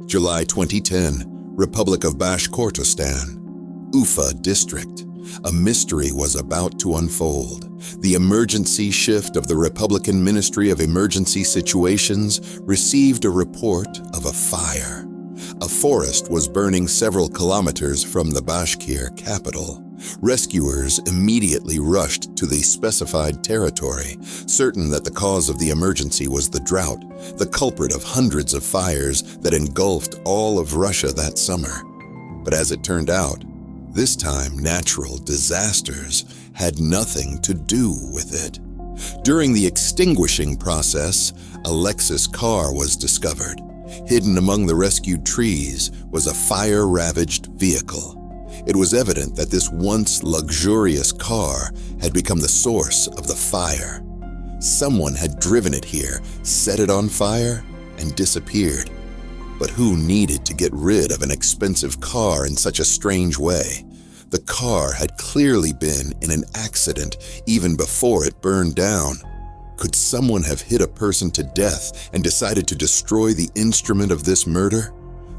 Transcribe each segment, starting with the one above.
July 2010, Republic of Bashkortostan, Ufa District. A mystery was about to unfold. The emergency shift of the Republican Ministry of Emergency Situations received a report of a fire. A forest was burning several kilometers from the Bashkir capital. Rescuers immediately rushed to the specified territory, certain that the cause of the emergency was the drought, the culprit of hundreds of fires that engulfed all of Russia that summer. But as it turned out, this time natural disasters had nothing to do with it. During the extinguishing process, a Lexus car was discovered. Hidden among the rescued trees was a fire-ravaged vehicle. It was evident that this once luxurious car had become the source of the fire. Someone had driven it here, set it on fire, and disappeared. But who needed to get rid of an expensive car in such a strange way? The car had clearly been in an accident even before it burned down. Could someone have hit a person to death and decided to destroy the instrument of this murder?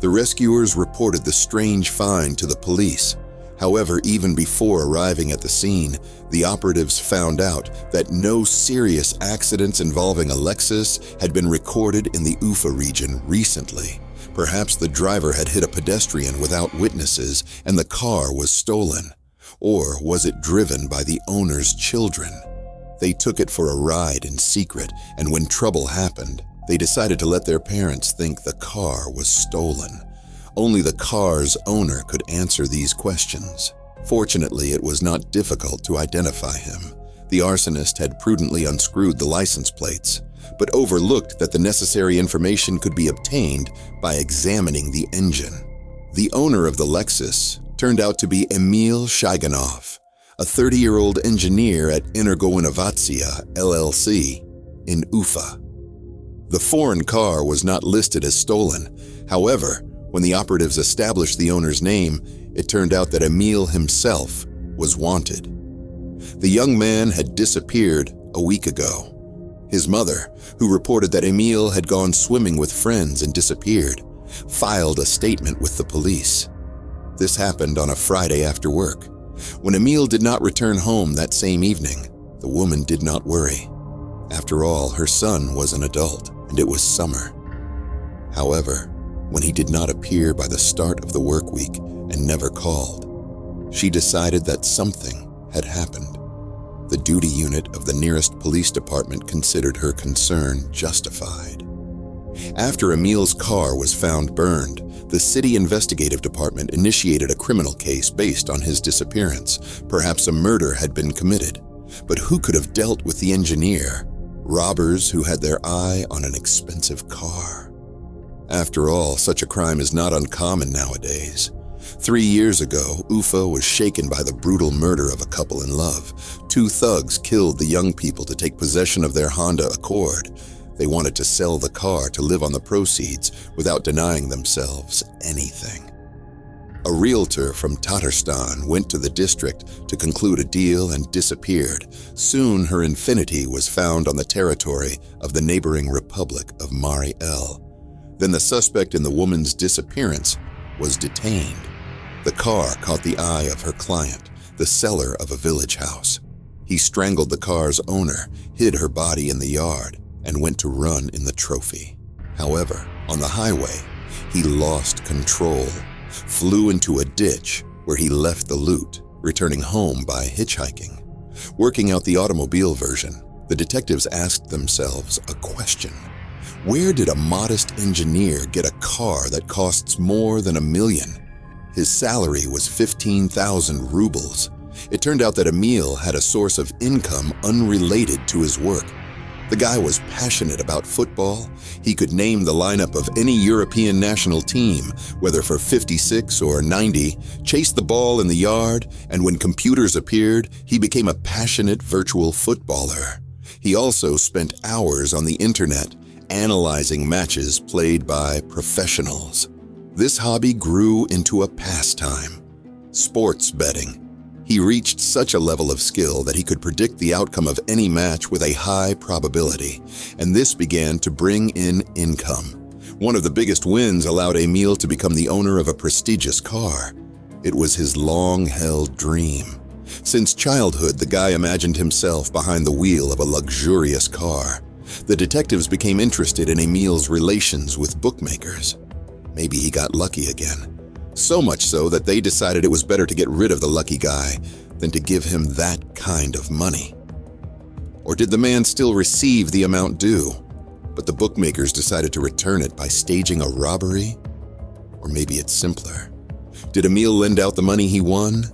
The rescuers reported the strange find to the police. However, even before arriving at the scene, the operatives found out that no serious accidents involving a Lexus had been recorded in the Ufa region recently. Perhaps the driver had hit a pedestrian without witnesses and the car was stolen. Or was it driven by the owner's children? They took it for a ride in secret, and when trouble happened, they decided to let their parents think the car was stolen. Only the car's owner could answer these questions. Fortunately, it was not difficult to identify him. The arsonist had prudently unscrewed the license plates, but overlooked that the necessary information could be obtained by examining the engine. The owner of the Lexus turned out to be Emil Shaiganov, a 30-year-old engineer at Energoinnovatsia LLC in Ufa. The foreign car was not listed as stolen. However, when the operatives established the owner's name, it turned out that Emil himself was wanted. The young man had disappeared a week ago. His mother, who reported that Emil had gone swimming with friends and disappeared, filed a statement with the police. This happened on a Friday after work. When Emil did not return home that same evening, the woman did not worry. After all, her son was an adult, and it was summer. However, when he did not appear by the start of the work week and never called, she decided that something had happened. The duty unit of the nearest police department considered her concern justified. After Emil's car was found burned, the city investigative department initiated a criminal case based on his disappearance. Perhaps a murder had been committed. But who could have dealt with the engineer? Robbers who had their eye on an expensive car. After all, such a crime is not uncommon nowadays. 3 years ago, Ufa was shaken by the brutal murder of a couple in love. 2 thugs killed the young people to take possession of their Honda Accord. They wanted to sell the car to live on the proceeds without denying themselves anything. A realtor from Tatarstan went to the district to conclude a deal and disappeared. Soon her Infiniti was found on the territory of the neighboring Republic of Mari El. Then the suspect in the woman's disappearance was detained. The car caught the eye of her client, the seller of a village house. He strangled the car's owner, hid her body in the yard, and went to run in the trophy. However, on the highway, he lost control, flew into a ditch where he left the loot, returning home by hitchhiking. Working out the automobile version, the detectives asked themselves a question. Where did a modest engineer get a car that costs more than $1 million? His salary was 15,000 rubles. It turned out that Emil had a source of income unrelated to his work. The guy was passionate about football. He could name the lineup of any European national team, whether for 56 or 90, chased the ball in the yard, and when computers appeared, he became a passionate virtual footballer. He also spent hours on the internet, analyzing matches played by professionals. This hobby grew into a pastime, sports betting. He reached such a level of skill that he could predict the outcome of any match with a high probability, and this began to bring in income. One of the biggest wins allowed Emil to become the owner of a prestigious car. It was his long-held dream. Since childhood, the guy imagined himself behind the wheel of a luxurious car. The detectives became interested in Emil's relations with bookmakers. Maybe he got lucky again. So much so that they decided it was better to get rid of the lucky guy than to give him that kind of money. Or did the man still receive the amount due, but the bookmakers decided to return it by staging a robbery? Or maybe it's simpler. Did Emil lend out the money he won?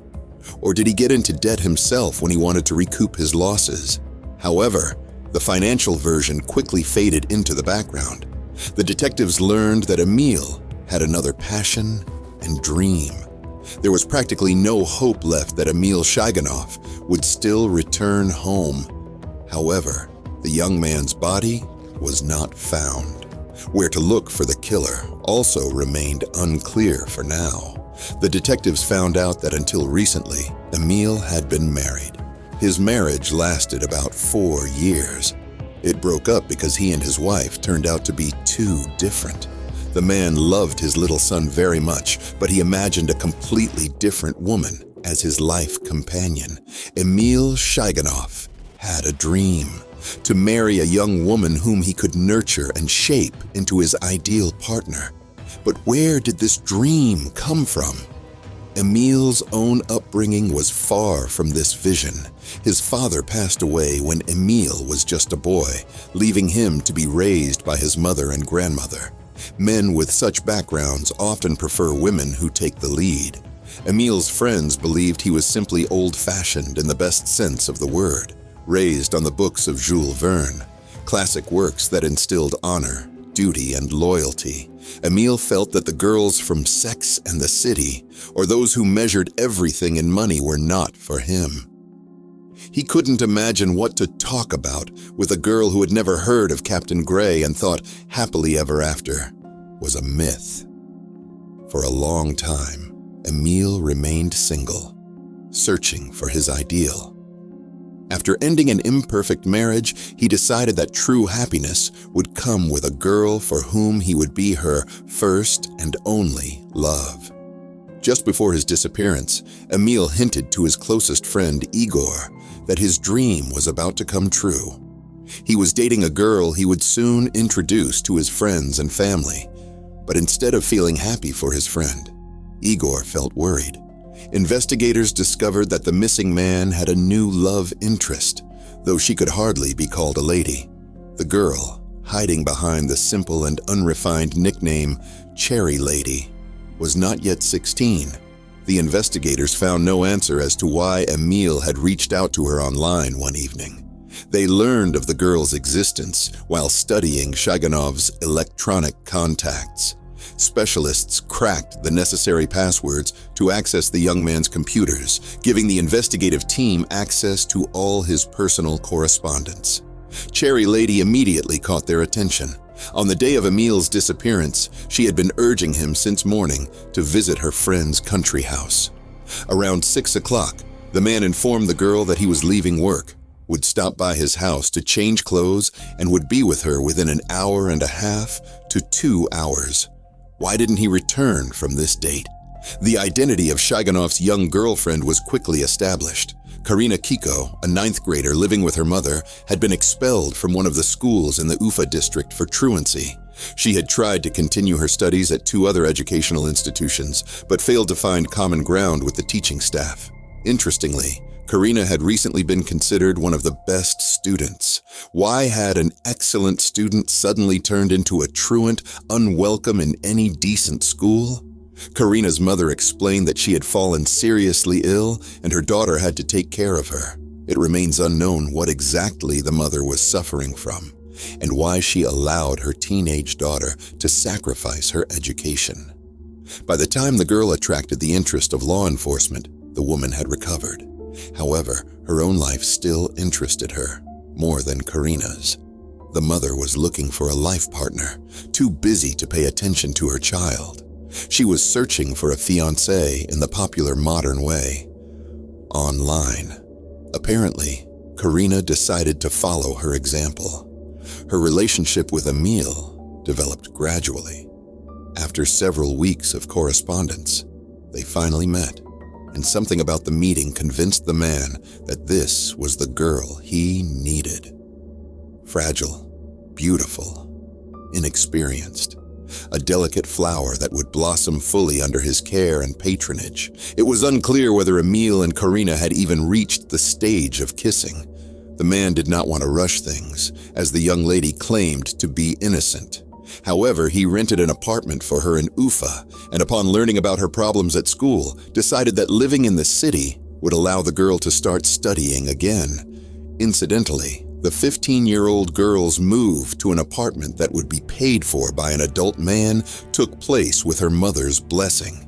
Or did he get into debt himself when he wanted to recoup his losses? However, the financial version quickly faded into the background. The detectives learned that Emil had another passion and dream. There was practically no hope left that Emil Shaiganov would still return home. However, the young man's body was not found. Where to look for the killer also remained unclear for now. The detectives found out that until recently, Emil had been married. His marriage lasted about 4 years. It broke up because he and his wife turned out to be too different. The man loved his little son very much, but he imagined a completely different woman as his life companion. Emil Shaiganov had a dream: to marry a young woman whom he could nurture and shape into his ideal partner. But where did this dream come from? Emil's own upbringing was far from this vision. His father passed away when Emil was just a boy, leaving him to be raised by his mother and grandmother. Men with such backgrounds often prefer women who take the lead. Emil's friends believed he was simply old-fashioned in the best sense of the word, raised on the books of Jules Verne, classic works that instilled honor, duty, and loyalty. Emil felt that the girls from Sex and the City, or those who measured everything in money, were not for him. He couldn't imagine what to talk about with a girl who had never heard of Captain Gray and thought happily ever after was a myth. For a long time, Emil remained single, searching for his ideal. After ending an imperfect marriage, he decided that true happiness would come with a girl for whom he would be her first and only love. Just before his disappearance, Emil hinted to his closest friend, Igor, that his dream was about to come true. He was dating a girl he would soon introduce to his friends and family. But instead of feeling happy for his friend, Igor felt worried. Investigators discovered that the missing man had a new love interest, though she could hardly be called a lady. The girl, hiding behind the simple and unrefined nickname Cherry Lady, was not yet 16. The investigators found no answer as to why Emil had reached out to her online one evening. They learned of the girl's existence while studying Shaiganov's electronic contacts. Specialists cracked the necessary passwords to access the young man's computers, giving the investigative team access to all his personal correspondence. Cherry Lady immediately caught their attention. On the day of Emil's disappearance, she had been urging him since morning to visit her friend's country house. Around 6 o'clock, the man informed the girl that he was leaving work, would stop by his house to change clothes, and would be with her within an hour and a half to 2 hours. Why didn't he return from this date? The identity of Shaiganov's young girlfriend was quickly established. Karina Kiko, a 9th grader living with her mother, had been expelled from one of the schools in the Ufa district for truancy. She had tried to continue her studies at 2 other educational institutions, but failed to find common ground with the teaching staff. Interestingly, Karina had recently been considered one of the best students. Why had an excellent student suddenly turned into a truant, unwelcome in any decent school? Karina's mother explained that she had fallen seriously ill and her daughter had to take care of her. It remains unknown what exactly the mother was suffering from and why she allowed her teenage daughter to sacrifice her education. By the time the girl attracted the interest of law enforcement, the woman had recovered. However, her own life still interested her, more than Karina's. The mother was looking for a life partner, too busy to pay attention to her child. She was searching for a fiancé in the popular modern way, online. Apparently, Karina decided to follow her example. Her relationship with Emil developed gradually. After several weeks of correspondence, they finally met, and something about the meeting convinced the man that this was the girl he needed. Fragile, beautiful, inexperienced, a delicate flower that would blossom fully under his care and patronage. It was unclear whether Emil and Karina had even reached the stage of kissing. The man did not want to rush things, as the young lady claimed to be innocent. However, he rented an apartment for her in Ufa, and upon learning about her problems at school, decided that living in the city would allow the girl to start studying again. Incidentally, the 15-year-old girl's move to an apartment that would be paid for by an adult man took place with her mother's blessing.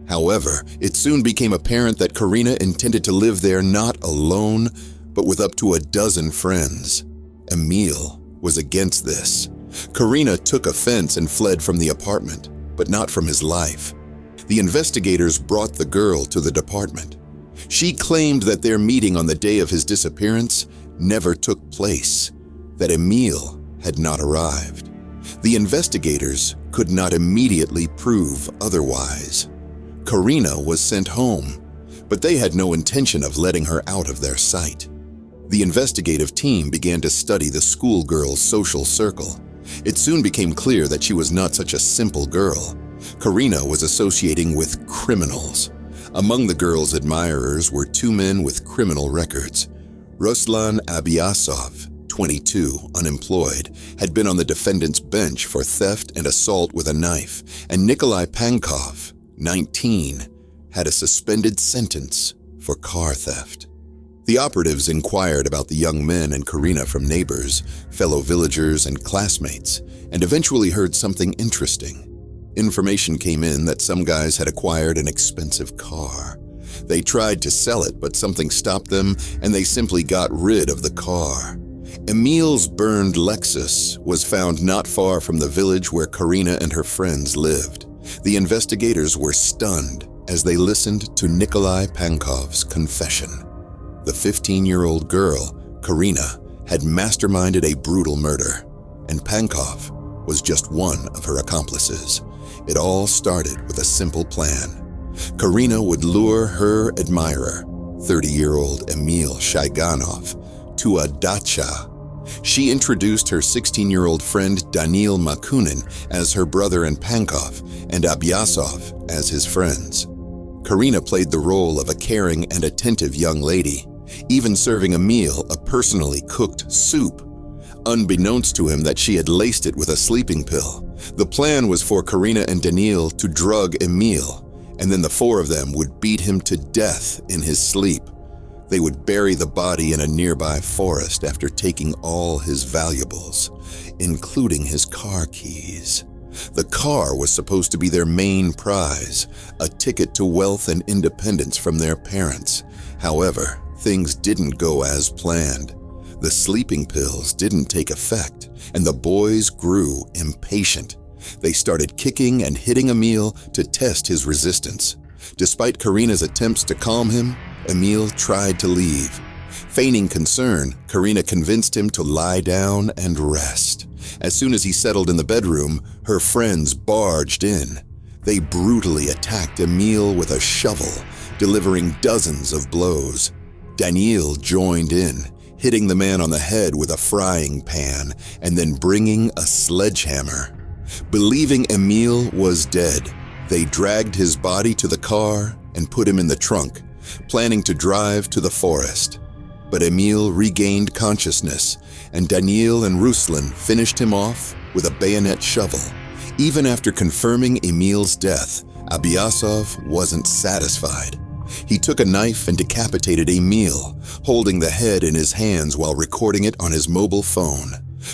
However, it soon became apparent that Karina intended to live there not alone, but with up to a dozen friends. Emil was against this. Karina took offense and fled from the apartment, but not from his life. The investigators brought the girl to the department. She claimed that their meeting on the day of his disappearance never took place, that Emil had not arrived. The investigators could not immediately prove otherwise. Karina was sent home, but they had no intention of letting her out of their sight. The investigative team began to study the schoolgirl's social circle. It soon became clear that she was not such a simple girl. Karina was associating with criminals. Among the girl's admirers were two men with criminal records. Ruslan Abiasov, 22, unemployed, had been on the defendant's bench for theft and assault with a knife, and Nikolai Pankov, 19, had a suspended sentence for car theft. The operatives inquired about the young men and Karina from neighbors, fellow villagers, and classmates, and eventually heard something interesting. Information came in that some guys had acquired an expensive car. They tried to sell it, but something stopped them, and they simply got rid of the car. Emil's burned Lexus was found not far from the village where Karina and her friends lived. The investigators were stunned as they listened to Nikolai Pankov's confession. The 15-year-old girl, Karina, had masterminded a brutal murder, and Pankov was just one of her accomplices. It all started with a simple plan. Karina would lure her admirer, 30-year-old Emil Shaiganov, to a dacha. She introduced her 16-year-old friend Daniil Makunin as her brother and Pankov, and Abiasov as his friends. Karina played the role of a caring and attentive young lady, even serving Emil a personally cooked soup. Unbeknownst to him that she had laced it with a sleeping pill, the plan was for Karina and Daniil to drug Emil, and then the four of them would beat him to death in his sleep. They would bury the body in a nearby forest after taking all his valuables, including his car keys. The car was supposed to be their main prize, a ticket to wealth and independence from their parents. However, things didn't go as planned. The sleeping pills didn't take effect, and the boys grew impatient. They started kicking and hitting Emil to test his resistance. Despite Karina's attempts to calm him, Emil tried to leave. Feigning concern, Karina convinced him to lie down and rest. As soon as he settled in the bedroom, her friends barged in. They brutally attacked Emil with a shovel, delivering dozens of blows. Daniil joined in, hitting the man on the head with a frying pan and then bringing a sledgehammer. Believing Emil was dead, they dragged his body to the car and put him in the trunk, planning to drive to the forest. But Emil regained consciousness, and Daniil and Ruslan finished him off with a bayonet shovel. Even after confirming Emil's death, Abiasov wasn't satisfied. He took a knife and decapitated Emil, holding the head in his hands while recording it on his mobile phone.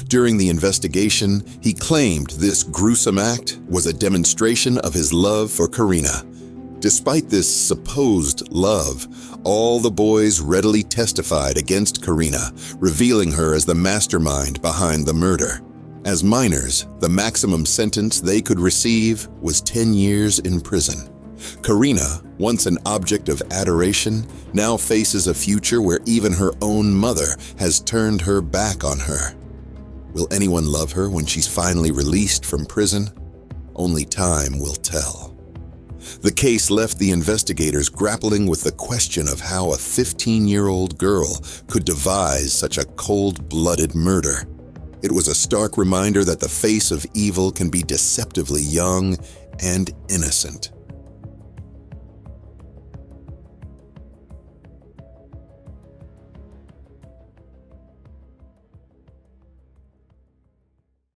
During the investigation, he claimed this gruesome act was a demonstration of his love for Karina. Despite this supposed love, all the boys readily testified against Karina, revealing her as the mastermind behind the murder. As minors, the maximum sentence they could receive was 10 years in prison. Karina, once an object of adoration, now faces a future where even her own mother has turned her back on her. Will anyone love her when she's finally released from prison? Only time will tell. The case left the investigators grappling with the question of how a 15-year-old girl could devise such a cold-blooded murder. It was a stark reminder that the face of evil can be deceptively young and innocent.